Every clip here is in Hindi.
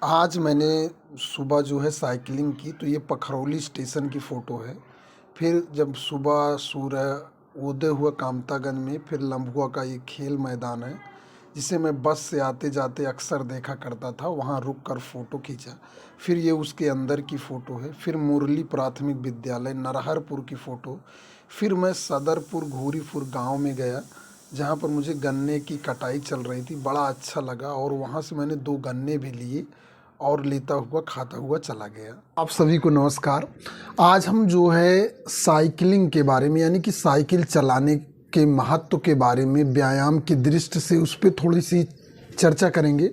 आज मैंने सुबह जो है साइकिलिंग की तो ये पखरौली स्टेशन की फ़ोटो है। फिर जब सुबह सूर्य उदय हुआ कामतागंज में, फिर लम्बुआ का ये खेल मैदान है, जिसे मैं बस से आते-जाते अक्सर देखा करता था, वहाँ रुक कर फ़ोटो खींचा। फिर ये उसके अंदर की फ़ोटो है, फिर मुरली प्राथमिक विद्यालय नरहरपुर की फ़ोटो। फिर मैं सदरपुर घूरीपुर गाँव में गया, जहाँ पर मुझे गन्ने की कटाई चल रही थी, बड़ा अच्छा लगा और वहाँ से मैंने 2 गन्ने भी लिए और लेता हुआ खाता हुआ चला गया। आप सभी को नमस्कार। आज हम जो है साइकिलिंग के बारे में, यानी कि साइकिल चलाने के महत्व के बारे में, व्यायाम की दृष्टि से उस पे थोड़ी सी चर्चा करेंगे।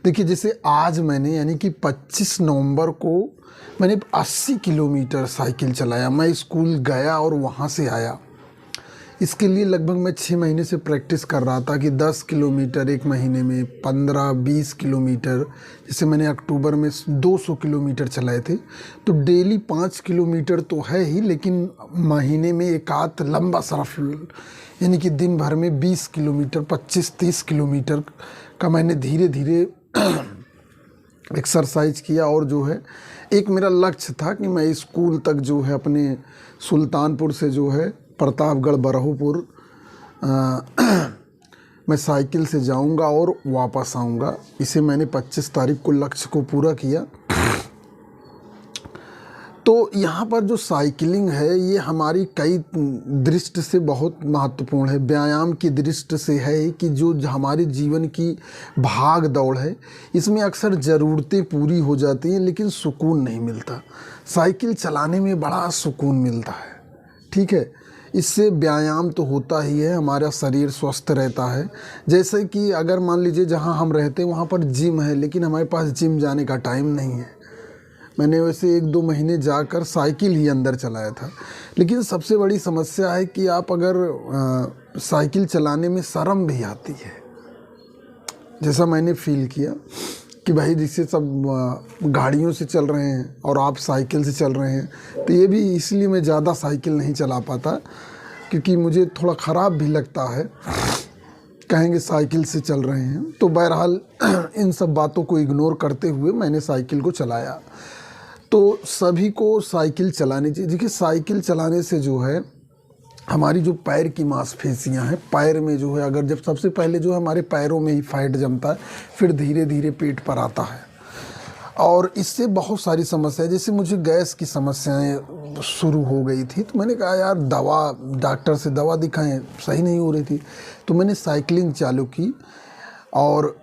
देखिए, जैसे आज मैंने यानी कि 25 नवंबर को मैंने 80 किलोमीटर साइकिल चलाया। मैं स्कूल गया और वहाँ से आया। इसके लिए लगभग मैं 6 महीने से प्रैक्टिस कर रहा था कि 10 किलोमीटर एक महीने में, 15-20 किलोमीटर। जैसे मैंने अक्टूबर में 200 किलोमीटर चलाए थे। तो डेली 5 किलोमीटर तो है ही, लेकिन महीने में एक आध लंबा सफ़र, यानी कि दिन भर में 20 किलोमीटर, 25-30 किलोमीटर का मैंने धीरे धीरे एक्सरसाइज किया। और जो है एक मेरा लक्ष्य था कि मैं स्कूल तक जो है अपने सुल्तानपुर से जो है प्रतापगढ़ बरहपुर मैं साइकिल से जाऊंगा और वापस आऊंगा। इसे मैंने 25 तारीख को लक्ष्य को पूरा किया। तो यहाँ पर जो साइकिलिंग है ये हमारी कई दृष्टि से बहुत महत्वपूर्ण है। व्यायाम की दृष्टि से है कि जो हमारे जीवन की भाग दौड़ है, इसमें अक्सर ज़रूरतें पूरी हो जाती हैं लेकिन सुकून नहीं मिलता। साइकिल चलाने में बड़ा सुकून मिलता है, ठीक है। इससे व्यायाम तो होता ही है, हमारा शरीर स्वस्थ रहता है। जैसे कि अगर मान लीजिए जहाँ हम रहते हैं वहाँ पर जिम है, लेकिन हमारे पास जिम जाने का टाइम नहीं है। मैंने वैसे 1-2 महीने जाकर साइकिल ही अंदर चलाया था। लेकिन सबसे बड़ी समस्या है कि आप अगर साइकिल चलाने में शर्म भी आती है। जैसा मैंने फील किया कि भाई जिससे सब गाड़ियों से चल रहे हैं और आप साइकिल से चल रहे हैं, तो ये भी इसलिए मैं ज़्यादा साइकिल नहीं चला पाता, क्योंकि मुझे थोड़ा ख़राब भी लगता है। कहेंगे साइकिल से चल रहे हैं, तो बहरहाल इन सब बातों को इग्नोर करते हुए मैंने साइकिल को चलाया। तो सभी को साइकिल चलानी चाहिए। देखिए, साइकिल चलाने से जो है हमारी जो पैर की मांसपेशियां हैं, पैर में जो है, अगर जब सबसे पहले जो है हमारे पैरों में ही फैट जमता है, फिर धीरे धीरे पेट पर आता है और इससे बहुत सारी समस्याएं, जैसे मुझे गैस की समस्याएं शुरू हो गई थी। तो मैंने कहा यार डॉक्टर से दवा दिखाएं, सही नहीं हो रही थी। तो मैंने साइकिलिंग चालू की और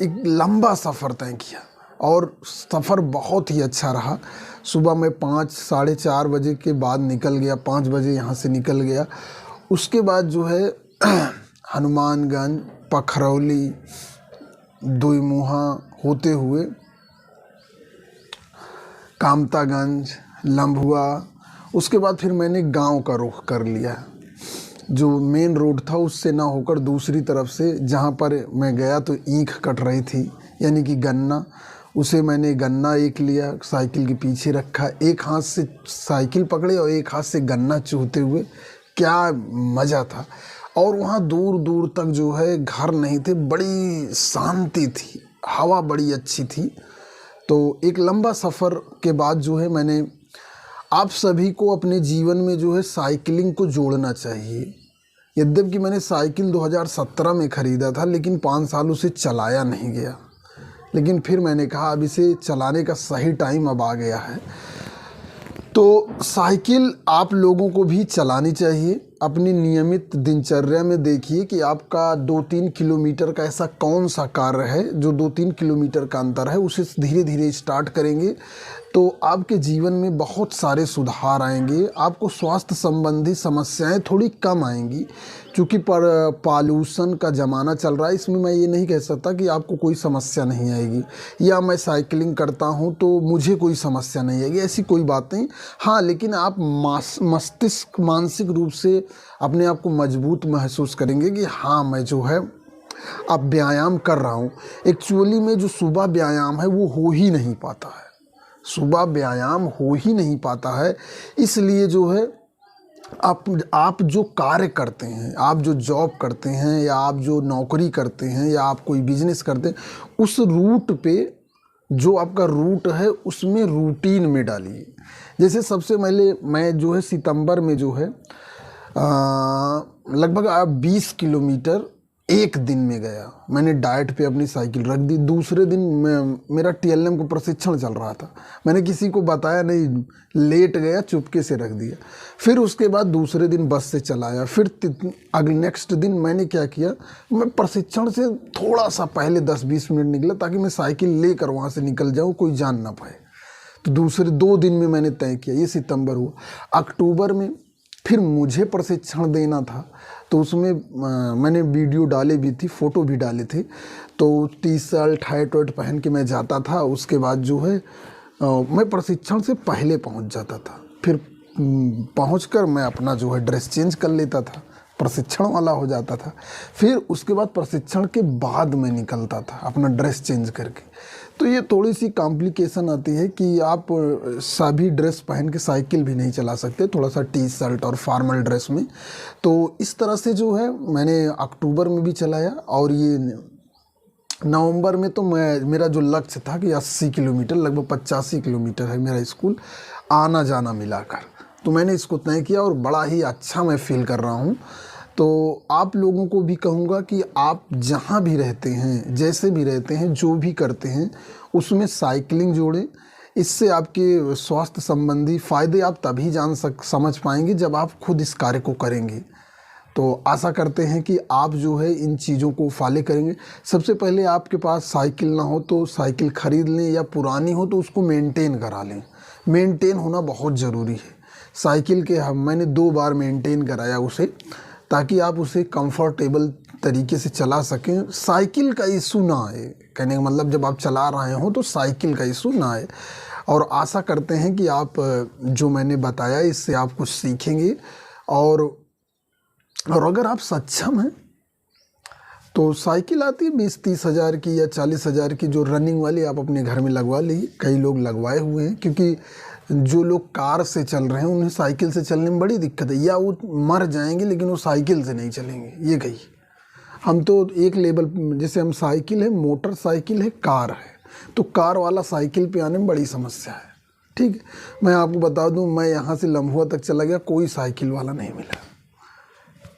एक लंबा सफ़र तय किया और सफ़र बहुत ही अच्छा रहा। सुबह में 5-4:30 बजे के बाद निकल गया, 5 बजे यहाँ से निकल गया। उसके बाद जो है हनुमानगंज, पखरौली, दुईमुहा होते हुए कामतागंज, लम्बुआ, उसके बाद फिर मैंने गांव का रुख कर लिया। जो मेन रोड था उससे ना होकर दूसरी तरफ से, जहाँ पर मैं गया तो ईंख कट रही थी, यानी कि गन्ना, उसे मैंने गन्ना एक लिया, साइकिल के पीछे रखा, एक हाथ से साइकिल पकड़े और एक हाथ से गन्ना चूहते हुए। क्या मज़ा था। और वहाँ दूर दूर तक जो है घर नहीं थे, बड़ी शांति थी, हवा बड़ी अच्छी थी। तो एक लंबा सफ़र के बाद जो है मैंने, आप सभी को अपने जीवन में जो है साइकिलिंग को जोड़ना चाहिए। यद्यपि मैंने साइकिल 2017 में ख़रीदा था, लेकिन 5 साल उसे चलाया नहीं गया। लेकिन फिर मैंने कहा अब इसे चलाने का सही टाइम अब आ गया है। तो साइकिल आप लोगों को भी चलानी चाहिए। अपनी नियमित दिनचर्या में देखिए कि आपका 2-3 किलोमीटर का ऐसा कौन सा कार्य है जो 2-3 किलोमीटर का अंतर है, उसे धीरे धीरे स्टार्ट करेंगे तो आपके जीवन में बहुत सारे सुधार आएंगे। आपको स्वास्थ्य संबंधी समस्याएं थोड़ी कम आएंगी। क्योंकि पॉल्यूशन का ज़माना चल रहा है, इसमें मैं ये नहीं कह सकता कि आपको कोई समस्या नहीं आएगी, या मैं साइकिलिंग करता हूँ तो मुझे कोई समस्या नहीं आएगी, ऐसी कोई बात नहीं। हाँ, लेकिन आप मस्तिष्क मानसिक रूप से अपने आप को मजबूत महसूस करेंगे कि हाँ, मैं जो है अब व्यायाम कर रहा हूँ। एक्चुअली में जो सुबह व्यायाम है वो हो ही नहीं पाता है, सुबह व्यायाम हो ही नहीं पाता है। इसलिए जो है आप जो कार्य करते हैं, आप जो जॉब करते हैं, या आप जो नौकरी करते हैं, या आप कोई बिजनेस करते हैं, उस रूट पे जो आपका रूट है उसमें रूटीन में डालिए। जैसे सबसे पहले मैं जो है सितंबर में जो है लगभग 20 किलोमीटर एक दिन में गया। मैंने डाइट पे अपनी साइकिल रख दी। दूसरे दिन मेरा TLM को प्रशिक्षण चल रहा था, मैंने किसी को बताया नहीं, लेट गया, चुपके से रख दिया। फिर उसके बाद दूसरे दिन बस से चलाया। फिर अगले नेक्स्ट दिन मैंने क्या किया, मैं प्रशिक्षण से थोड़ा सा पहले 10-20 मिनट निकला ताकि मैं साइकिल लेकर वहाँ से निकल जाऊँ, कोई जान ना पाए। तो दूसरे 2 दिन में मैंने तय किया। ये सितंबर हुआ। अक्टूबर में फिर मुझे प्रशिक्षण देना था, तो उसमें मैंने वीडियो डाले भी थी, फ़ोटो भी डाले थे। तो टी-शर्ट हैट वैट पहन के मैं जाता था। उसके बाद जो है मैं प्रशिक्षण से पहले पहुंच जाता था। फिर पहुंचकर मैं अपना जो है ड्रेस चेंज कर लेता था, प्रशिक्षण वाला हो जाता था। फिर उसके बाद प्रशिक्षण के बाद मैं निकलता था अपना ड्रेस चेंज करके। तो ये थोड़ी सी कॉम्प्लिकेशन आती है कि आप सभी ड्रेस पहन के साइकिल भी नहीं चला सकते, थोड़ा सा टी-शर्ट और फॉर्मल ड्रेस में। तो इस तरह से जो है मैंने अक्टूबर में भी चलाया। और ये नवंबर में तो मेरा जो लक्ष्य था कि 80 किलोमीटर, लगभग 85 किलोमीटर है मेरा स्कूल आना जाना मिलाकर, तो मैंने इसको तय किया और बड़ा ही अच्छा मैं फील कर रहा हूँ। तो आप लोगों को भी कहूँगा कि आप जहाँ भी रहते हैं, जैसे भी रहते हैं, जो भी करते हैं, उसमें साइकिलिंग जोड़ें। इससे आपके स्वास्थ्य संबंधी फ़ायदे आप तभी समझ पाएंगे जब आप खुद इस कार्य को करेंगे। तो आशा करते हैं कि आप जो है इन चीज़ों को फॉलो करेंगे। सबसे पहले आपके पास साइकिल ना हो तो साइकिल ख़रीद लें, या पुरानी हो तो उसको मेंटेन करा लें। मेंटेन होना बहुत ज़रूरी है। साइकिल के मैंने 2 बार मेंटेन कराया उसे, ताकि आप उसे कंफर्टेबल तरीके से चला सकें। साइकिल का इशू ना आए, कहने का मतलब जब आप चला रहे हो तो साइकिल का इशू ना आए। और आशा करते हैं कि आप जो मैंने बताया इससे आप कुछ सीखेंगे। और अगर आप सक्षम हैं तो साइकिल आती है 20-30 हज़ार की या 40 हज़ार की, जो रनिंग वाली, आप अपने घर में लगवा लीजिए। कई लोग लगवाए हुए हैं, क्योंकि जो लोग कार से चल रहे हैं उन्हें साइकिल से चलने में बड़ी दिक्कत है, या वो मर जाएंगे लेकिन वो साइकिल से नहीं चलेंगे। ये कही हम तो एक लेवल, जैसे हम साइकिल है, मोटरसाइकिल है, कार है, तो कार वाला साइकिल पे आने में बड़ी समस्या है। ठीक है, मैं आपको बता दूं, मैं यहाँ से लम्हुआ तक चला गया, कोई साइकिल वाला नहीं मिला।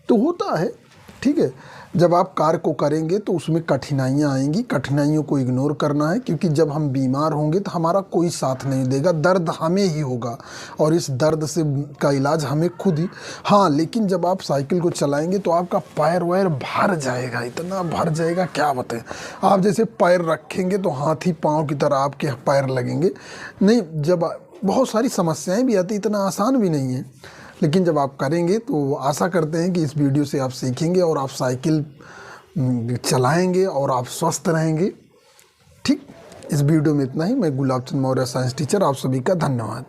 तो होता है, ठीक है। जब आप कार को करेंगे तो उसमें कठिनाइयाँ आएंगी, कठिनाइयों को इग्नोर करना है, क्योंकि जब हम बीमार होंगे तो हमारा कोई साथ नहीं देगा, दर्द हमें ही होगा और इस दर्द से का इलाज हमें खुद ही। हाँ, लेकिन जब आप साइकिल को चलाएंगे तो आपका पैर वैर भर जाएगा, इतना भर जाएगा क्या बताएं। आप जैसे पैर रखेंगे तो हाथी पाँव की तरह आपके पैर लगेंगे। नहीं, जब बहुत सारी समस्याएँ भी आती, इतना आसान भी नहीं है, लेकिन जब आप करेंगे तो आशा करते हैं कि इस वीडियो से आप सीखेंगे और आप साइकिल चलाएंगे और आप स्वस्थ रहेंगे। ठीक, इस वीडियो में इतना ही। मैं गुलाब चंद मौर्य, साइंस टीचर, आप सभी का धन्यवाद।